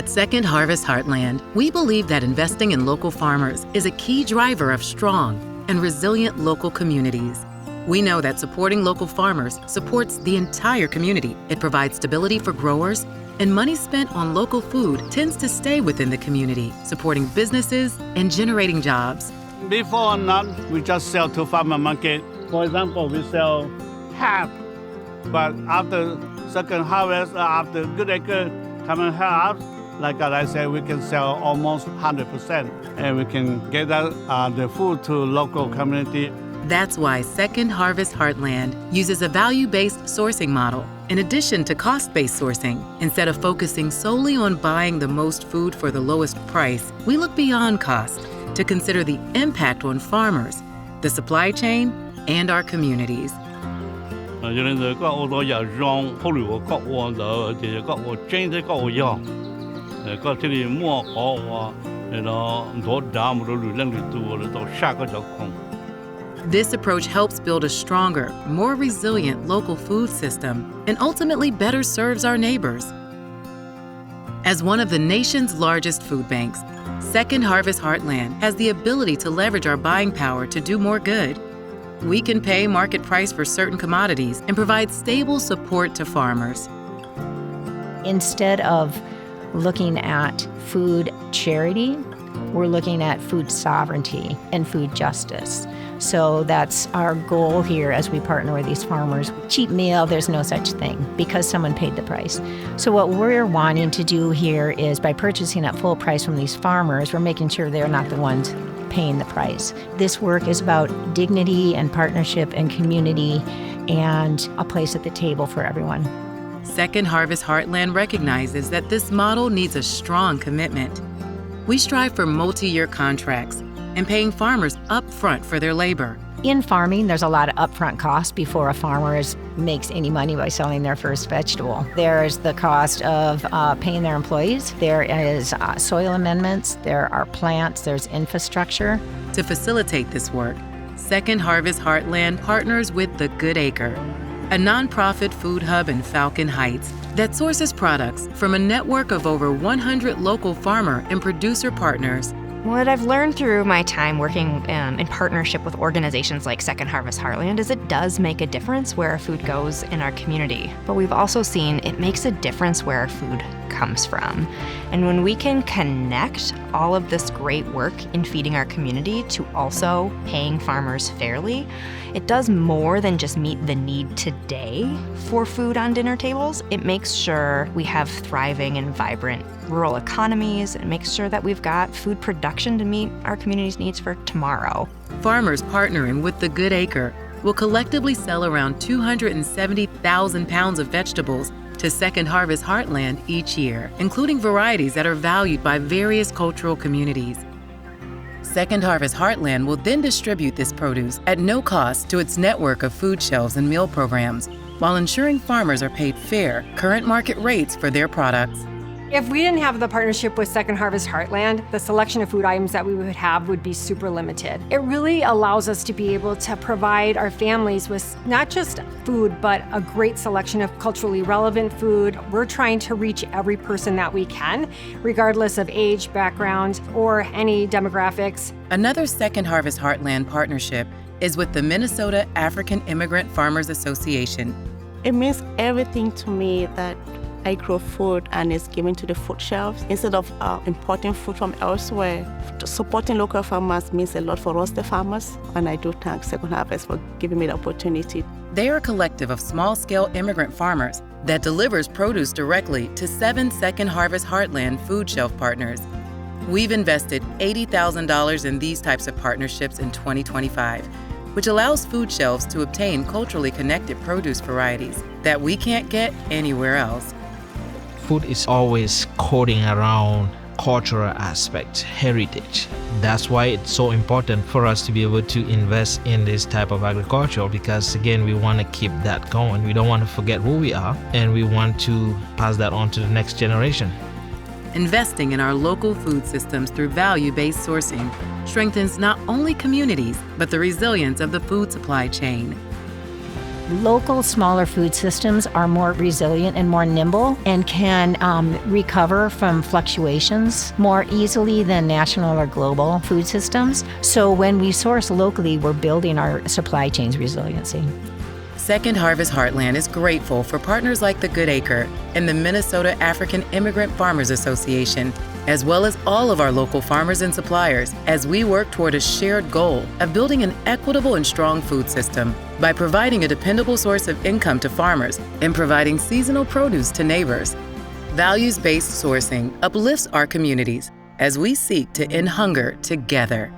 At Second Harvest Heartland, we believe that investing in local farmers is a key driver of strong and resilient local communities. We know that supporting local farmers supports the entire community. It provides stability for growers, and money spent on local food tends to stay within the community, supporting businesses and generating jobs. Before not, we just sell to farmer market. For example, we sell half, but after second harvest, after good acre come and help us, like I said, we can sell almost 100%, and we can get the food to local community. That's why Second Harvest Heartland uses a value-based sourcing model in addition to cost-based sourcing. Instead of focusing solely on buying the most food for the lowest price, we look beyond cost to consider the impact on farmers, the supply chain, and our communities. This approach helps build a stronger, more resilient local food system and ultimately better serves our neighbors. As one of the nation's largest food banks, Second Harvest Heartland has the ability to leverage our buying power to do more good. We can pay market price for certain commodities and provide stable support to farmers. Instead of looking at food charity, we're looking at food sovereignty and food justice. So that's our goal here as we partner with these farmers. Cheap meal, there's no such thing because someone paid the price. So what we're wanting to do here is by purchasing at full price from these farmers, we're making sure they're not the ones paying the price. This work is about dignity and partnership and community and a place at the table for everyone. Second Harvest Heartland recognizes that this model needs a strong commitment. We strive for multi-year contracts and paying farmers upfront for their labor. In farming, there's a lot of upfront costs before a farmer makes any money by selling their first vegetable. There's the cost of paying their employees. There is soil amendments. There are plants. There's infrastructure. To facilitate this work, Second Harvest Heartland partners with The Good Acre, a nonprofit food hub in Falcon Heights that sources products from a network of over 100 local farmer and producer partners. What I've learned through my time working in partnership with organizations like Second Harvest Heartland is it does make a difference where our food goes in our community. But we've also seen it makes a difference where our food comes from. And when we can connect all of this great work in feeding our community to also paying farmers fairly, it does more than just meet the need today for food on dinner tables. It makes sure we have thriving and vibrant rural economies and makes sure that we've got food production to meet our community's needs for tomorrow. Farmers partnering with The Good Acre will collectively sell around 270,000 pounds of vegetables to Second Harvest Heartland each year, including varieties that are valued by various cultural communities. Second Harvest Heartland will then distribute this produce at no cost to its network of food shelves and meal programs, while ensuring farmers are paid fair, current market rates for their products. If we didn't have the partnership with Second Harvest Heartland, the selection of food items that we would have would be super limited. It really allows us to be able to provide our families with not just food, but a great selection of culturally relevant food. We're trying to reach every person that we can, regardless of age, background, or any demographics. Another Second Harvest Heartland partnership is with the Minnesota African Immigrant Farmers Association. It means everything to me that I grow food and it's given to the food shelves instead of importing food from elsewhere. Supporting local farmers means a lot for us, the farmers, and I do thank Second Harvest for giving me the opportunity. They are a collective of small-scale immigrant farmers that delivers produce directly to 7 Second Harvest Heartland food shelf partners. We've invested $80,000 in these types of partnerships in 2025, which allows food shelves to obtain culturally connected produce varieties that we can't get anywhere else. Food is always coding around cultural aspect, heritage. That's why it's so important for us to be able to invest in this type of agriculture, because again, we want to keep that going. We don't want to forget who we are, and we want to pass that on to the next generation. Investing in our local food systems through value-based sourcing strengthens not only communities, but the resilience of the food supply chain. Local, smaller food systems are more resilient and more nimble and can recover from fluctuations more easily than national or global food systems. So when we source locally, we're building our supply chain's resiliency. Second Harvest Heartland is grateful for partners like the Good Acre and the Minnesota African Immigrant Farmers Association, as well as all of our local farmers and suppliers, as we work toward a shared goal of building an equitable and strong food system by providing a dependable source of income to farmers and providing seasonal produce to neighbors. Values-based sourcing uplifts our communities as we seek to end hunger together.